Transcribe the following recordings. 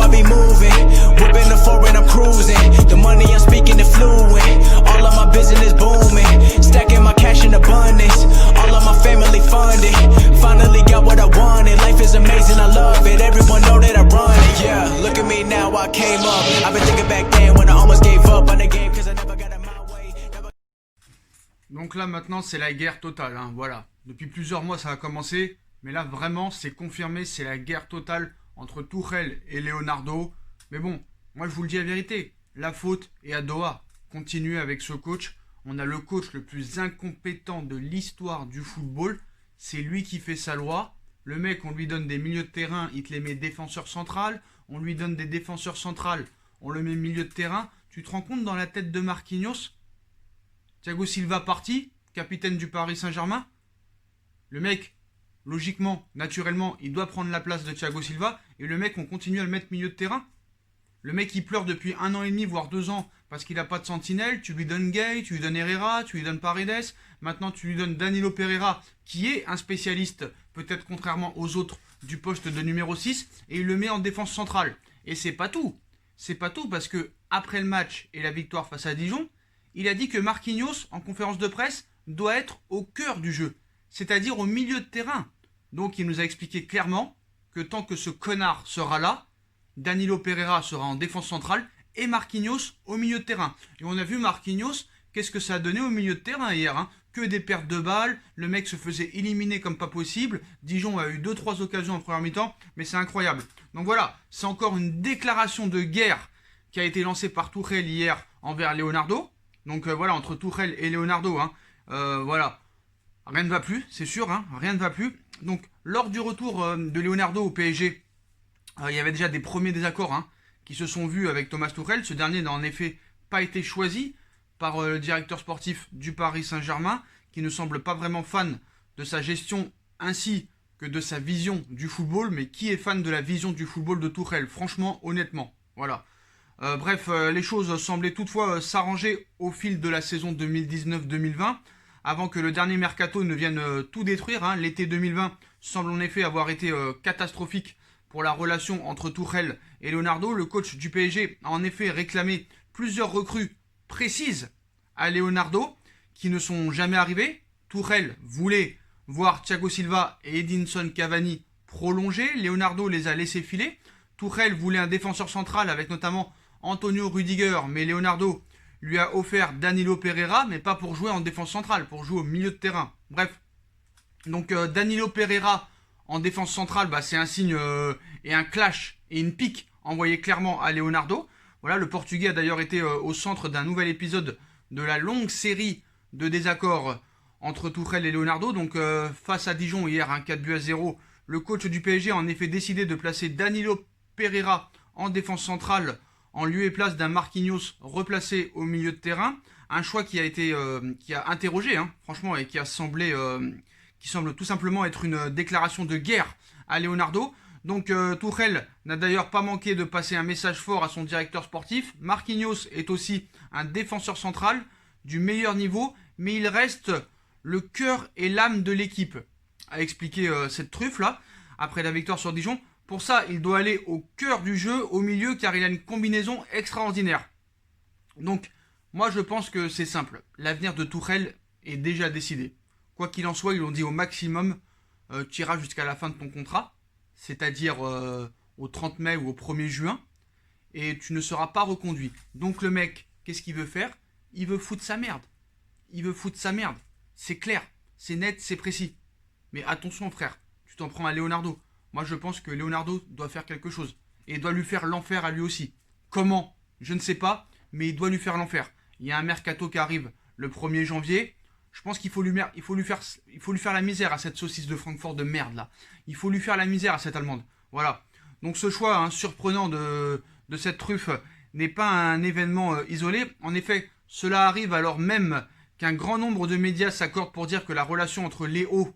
I be moving. Whipping the foreign, I'm cruising. The money I'm speaking is fluent. All of my business booming. Stacking my cash in abundance. All of my family funded. Finally got what I wanted. Life is amazing, I love it. Everyone know that I run it. Yeah, look at me now, I came up. I've been thinking back then when I almost gave up on the game cause I never got in my way. Donc là maintenant c'est la guerre totale, hein, voilà. Depuis plusieurs mois ça a commencé, mais là vraiment c'est confirmé, c'est la guerre totale entre Tuchel et Leonardo. Mais bon, moi je vous le dis la vérité, la faute est à Doha. Continuez avec ce coach, on a le coach le plus incompétent de l'histoire du football, c'est lui qui fait sa loi. Le mec, on lui donne des milieux de terrain, il te les met défenseur central, on lui donne des défenseurs centrales, on le met milieu de terrain. Tu te rends compte dans la tête de Marquinhos? Thiago Silva parti, capitaine du Paris Saint-Germain. Le mec, logiquement, naturellement, il doit prendre la place de Thiago Silva. Et le mec, on continue à le mettre milieu de terrain. Le mec, il pleure depuis 1 an et demi, voire 2 ans, parce qu'il n'a pas de sentinelle. Tu lui donnes Gay, tu lui donnes Herrera, tu lui donnes Paredes. Maintenant, tu lui donnes Danilo Pereira, qui est un spécialiste, peut-être contrairement aux autres, du poste de numéro 6. Et il le met en défense centrale. Et c'est pas tout. C'est pas tout, parce que après le match et la victoire face à Dijon, il a dit que Marquinhos, en conférence de presse, doit être au cœur du jeu, c'est-à-dire au milieu de terrain. Donc il nous a expliqué clairement que tant que ce connard sera là, Danilo Pereira sera en défense centrale et Marquinhos au milieu de terrain. Et on a vu Marquinhos, qu'est-ce que ça a donné au milieu de terrain hier, hein? Que des pertes de balles, le mec se faisait éliminer comme pas possible. Dijon a eu 2-3 occasions en première mi-temps, mais c'est incroyable. Donc voilà, c'est encore une déclaration de guerre qui a été lancée par Tuchel hier envers Leonardo. Donc voilà, entre Tuchel et Leonardo, hein, voilà, rien ne va plus, c'est sûr, hein, rien ne va plus. Donc lors du retour de Leonardo au PSG, il y avait déjà des premiers désaccords, hein, qui se sont vus avec Thomas Tuchel. Ce dernier n'a en effet pas été choisi par le directeur sportif du Paris Saint-Germain, qui ne semble pas vraiment fan de sa gestion ainsi que de sa vision du football. Mais qui est fan de la vision du football de Tuchel? Franchement, honnêtement, voilà. Bref, les choses semblaient toutefois s'arranger au fil de la saison 2019-2020, avant que le dernier mercato ne vienne tout détruire, hein. L'été 2020 semble en effet avoir été catastrophique pour la relation entre Tuchel et Leonardo. Le coach du PSG a en effet réclamé plusieurs recrues précises à Leonardo, qui ne sont jamais arrivées. Tuchel voulait voir Thiago Silva et Edinson Cavani prolongés. Leonardo les a laissés filer. Tuchel voulait un défenseur central avec notamment Antonio Rudiger, mais Leonardo lui a offert Danilo Pereira, mais pas pour jouer en défense centrale, pour jouer au milieu de terrain. Bref, donc Danilo Pereira en défense centrale, bah, c'est un signe et un clash et une pique envoyé clairement à Leonardo. Voilà, le Portugais a d'ailleurs été au centre d'un nouvel épisode de la longue série de désaccords entre Tuchel et Leonardo. Donc face à Dijon hier, 4-0, le coach du PSG a en effet décidé de placer Danilo Pereira en défense centrale en lieu et place d'un Marquinhos replacé au milieu de terrain. Un choix qui a été qui a interrogé, hein, franchement, et qui semble tout simplement être une déclaration de guerre à Leonardo. Donc Tuchel n'a d'ailleurs pas manqué de passer un message fort à son directeur sportif. Marquinhos est aussi un défenseur central du meilleur niveau, mais il reste le cœur et l'âme de l'équipe, a expliqué cette truffe là après la victoire sur Dijon. Pour ça, il doit aller au cœur du jeu, au milieu, car il a une combinaison extraordinaire. Donc, moi je pense que c'est simple. L'avenir de Tuchel est déjà décidé. Quoi qu'il en soit, ils l'ont dit au maximum, tu iras jusqu'à la fin de ton contrat, c'est-à-dire au 30 mai ou au 1er juin, et tu ne seras pas reconduit. Donc le mec, qu'est-ce qu'il veut faire? Il veut foutre sa merde. Il veut foutre sa merde. C'est clair, c'est net, c'est précis. Mais attention frère, tu t'en prends à Leonardo. Moi, je pense que Leonardo doit faire quelque chose. Et doit lui faire l'enfer à lui aussi. Comment? Je ne sais pas, mais il doit lui faire l'enfer. Il y a un mercato qui arrive le 1er janvier. Je pense qu'il faut lui faire la misère à cette saucisse de Francfort de merde, là. Il faut lui faire la misère à cette Allemande. Voilà. Donc ce choix surprenant de cette truffe n'est pas un événement isolé. En effet, cela arrive alors même qu'un grand nombre de médias s'accordent pour dire que la relation entre Léo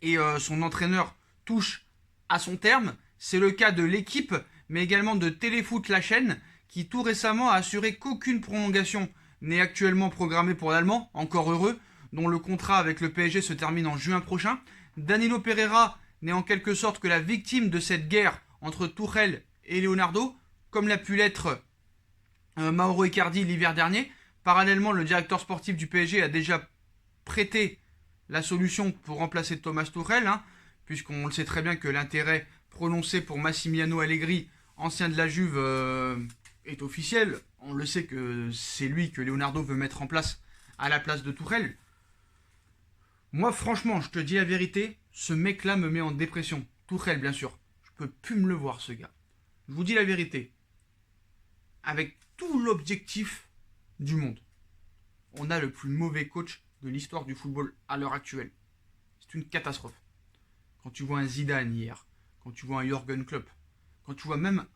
et son entraîneur touche à son terme. C'est le cas de l'équipe, mais également de Téléfoot, la chaîne, qui tout récemment a assuré qu'aucune prolongation n'est actuellement programmée pour l'Allemand, encore heureux, dont le contrat avec le PSG se termine en juin prochain. Danilo Pereira n'est en quelque sorte que la victime de cette guerre entre Tuchel et Leonardo, comme l'a pu l'être Mauro Icardi l'hiver dernier. Parallèlement, le directeur sportif du PSG a déjà prêté la solution pour remplacer Thomas Tuchel, hein, puisqu'on le sait très bien que l'intérêt prononcé pour Massimiliano Allegri, ancien de la Juve, est officiel. On le sait que c'est lui que Leonardo veut mettre en place à la place de Tuchel. Moi, franchement, je te dis la vérité, ce mec-là me met en dépression. Tuchel, bien sûr. Je peux plus me le voir, ce gars. Je vous dis la vérité. Avec tout l'objectif du monde, on a le plus mauvais coach de l'histoire du football à l'heure actuelle. C'est une catastrophe. Quand tu vois un Zidane hier, quand tu vois un Jürgen Klopp, quand tu vois même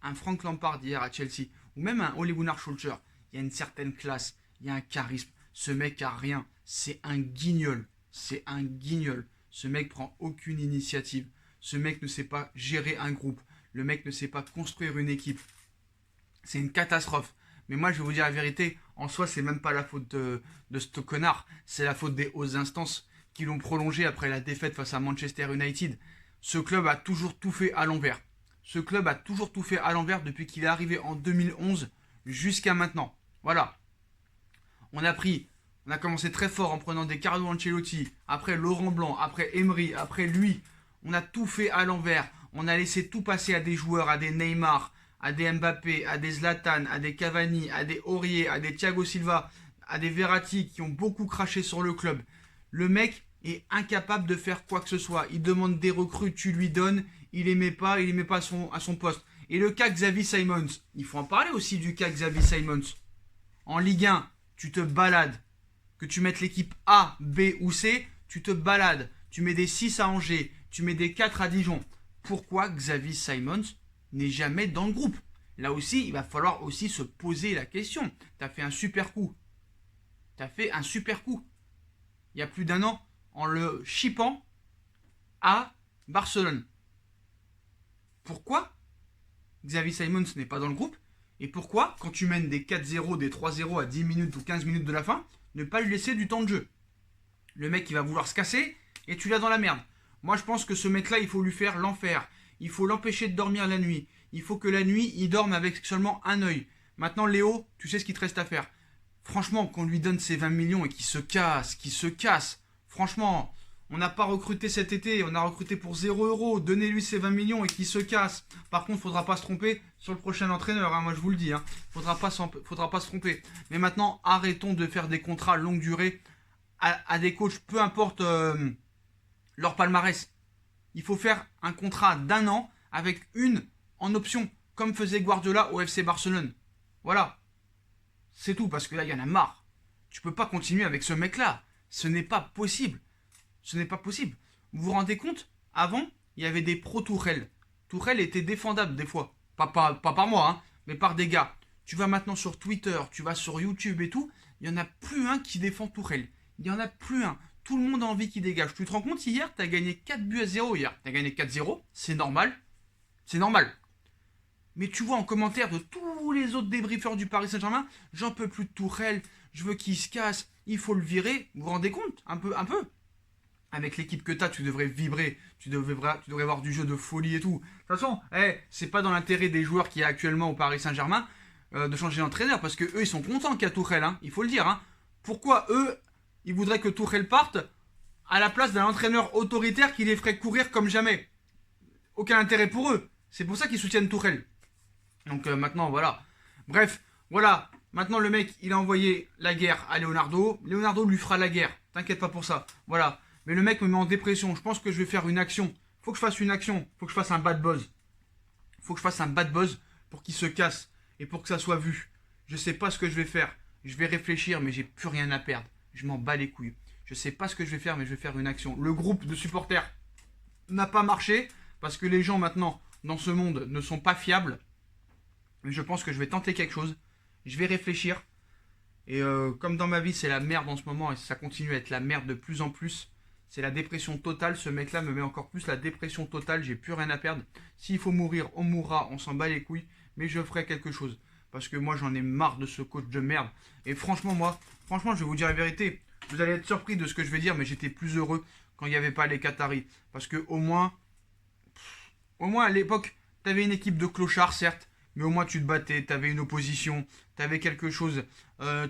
un Frank Lampard hier à Chelsea, ou même un Ole Gunnar Solskjaer, il y a une certaine classe, il y a un charisme. Ce mec a rien, c'est un guignol. C'est un guignol. Ce mec prend aucune initiative. Ce mec ne sait pas gérer un groupe. Le mec ne sait pas construire une équipe. C'est une catastrophe. Mais moi, je vais vous dire la vérité, en soi, c'est même pas la faute de ce connard. C'est la faute des hautes instances qui l'ont prolongé après la défaite face à Manchester United. Ce club a toujours tout fait à l'envers. Ce club a toujours tout fait à l'envers depuis qu'il est arrivé en 2011 jusqu'à maintenant. Voilà. On a commencé très fort en prenant des Carlo Ancelotti, après Laurent Blanc, après Emery, après lui. On a tout fait à l'envers. On a laissé tout passer à des joueurs, à des Neymar, à des Mbappé, à des Zlatan, à des Cavani, à des Aurier, à des Thiago Silva, à des Verratti qui ont beaucoup craché sur le club. Le mec est incapable de faire quoi que ce soit. Il demande des recrues, tu lui donnes. Il les met pas à son poste. Et le cas Xavi Simons, il faut en parler aussi du cas Xavi Simons. En Ligue 1, tu te balades. Que tu mettes l'équipe A, B ou C, tu te balades. Tu mets des 6 à Angers, tu mets des 4 à Dijon. Pourquoi Xavi Simons n'est jamais dans le groupe? Là aussi, il va falloir aussi se poser la question. Tu as fait un super coup. Il y a plus d'un an, en le chippant à Barcelone. Pourquoi Xavi Simons n'est pas dans le groupe? Et pourquoi, quand tu mènes des 4-0, des 3-0 à 10 minutes ou 15 minutes de la fin, ne pas lui laisser du temps de jeu? Le mec, il va vouloir se casser et tu l'as dans la merde. Moi, je pense que ce mec-là, il faut lui faire l'enfer. Il faut l'empêcher de dormir la nuit. Il faut que la nuit, il dorme avec seulement un œil. Maintenant, Léo, tu sais ce qu'il te reste à faire. Franchement, qu'on lui donne ses 20 millions et qu'il se casse. Franchement, on n'a pas recruté cet été, on a recruté pour 0 €. Donnez-lui ses 20 millions et qu'il se casse. Par contre, il ne faudra pas se tromper sur le prochain entraîneur, hein, moi je vous le dis. Faudra pas se tromper. Mais maintenant, arrêtons de faire des contrats longue durée à des coachs, peu importe leur palmarès. Il faut faire un contrat d'1 an avec une en option, comme faisait Guardiola au FC Barcelone. Voilà. C'est tout, parce que là, il y en a marre. Tu peux pas continuer avec ce mec-là. Ce n'est pas possible. Vous vous rendez compte? Avant, il y avait des pro-Tourelle. Tourelle était défendable des fois. Pas par moi, hein, mais par des gars. Tu vas maintenant sur Twitter, tu vas sur YouTube et tout. Il n'y en a plus un qui défend Tourelle. Il n'y en a plus un. Tout le monde a envie qu'il dégage. Tu te rends compte, hier, tu as gagné 4-0 hier. Tu as gagné 4-0, c'est normal. Mais tu vois en commentaire de tous les autres débriefeurs du Paris Saint-Germain, j'en peux plus de Tourelle, je veux qu'il se casse, il faut le virer. Vous vous rendez compte? Un peu. Avec l'équipe que tu as, tu devrais vibrer, tu devrais avoir du jeu de folie et tout. De toute façon, c'est pas dans l'intérêt des joueurs qu'il y a actuellement au Paris Saint-Germain de changer d'entraîneur, parce que eux, ils sont contents qu'il y a Tourelle, hein, il faut le dire. Hein. Pourquoi eux, ils voudraient que Tourelle parte à la place d'un entraîneur autoritaire qui les ferait courir comme jamais? Aucun intérêt pour eux. C'est pour ça qu'ils soutiennent Tourelle. Donc maintenant, voilà. Bref, voilà. Maintenant, le mec, il a envoyé la guerre à Leonardo. Leonardo lui fera la guerre. T'inquiète pas pour ça. Voilà. Mais le mec me met en dépression. Je pense que je vais faire une action. Faut que je fasse une action. Faut que je fasse un bad buzz. Pour qu'il se casse. Et pour que ça soit vu. Je sais pas ce que je vais faire. Je vais réfléchir, mais j'ai plus rien à perdre. Je m'en bats les couilles. Je sais pas ce que je vais faire, mais je vais faire une action. Le groupe de supporters n'a pas marché. Parce que les gens maintenant, dans ce monde, ne sont pas fiables. Mais je pense que je vais tenter quelque chose. Je vais réfléchir. Et comme dans ma vie, c'est la merde en ce moment. Et ça continue à être la merde de plus en plus. C'est la dépression totale. Ce mec-là me met encore plus la dépression totale. J'ai plus rien à perdre. S'il faut mourir, on mourra. On s'en bat les couilles. Mais je ferai quelque chose. Parce que moi, j'en ai marre de ce coach de merde. Et franchement, je vais vous dire la vérité. Vous allez être surpris de ce que je vais dire. Mais j'étais plus heureux quand il n'y avait pas les Qataris. Parce que au moins à l'époque, T'avais une équipe de clochards, certes, mais au moins tu te battais, t'avais une opposition, t'avais quelque chose.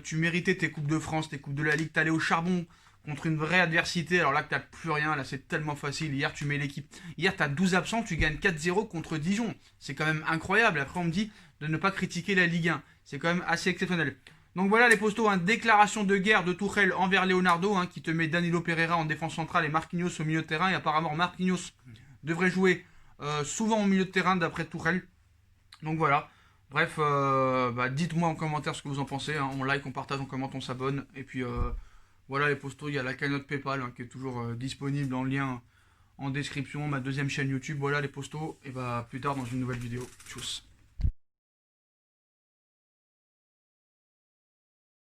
Tu méritais tes Coupes de France, tes Coupes de la Ligue, t'allais au charbon contre une vraie adversité. Alors là que t'as plus rien, là c'est tellement facile. Hier tu mets l'équipe. Hier t'as 12 absents, tu gagnes 4-0 contre Dijon. C'est quand même incroyable. Après on me dit de ne pas critiquer la Ligue 1. C'est quand même assez exceptionnel. Donc voilà les postos, hein, déclaration de guerre de Tuchel envers Leonardo, hein, qui te met Danilo Pereira en défense centrale et Marquinhos au milieu de terrain. Et apparemment Marquinhos devrait jouer souvent au milieu de terrain d'après Tuchel. Donc voilà. Bref, dites-moi en commentaire ce que vous en pensez. Hein. On like, on partage, on commente, on s'abonne. Et puis voilà les postos, il y a la cagnotte PayPal qui est toujours disponible en lien en description. Ma deuxième chaîne YouTube. Voilà les postos. Et plus tard dans une nouvelle vidéo. Tchuss.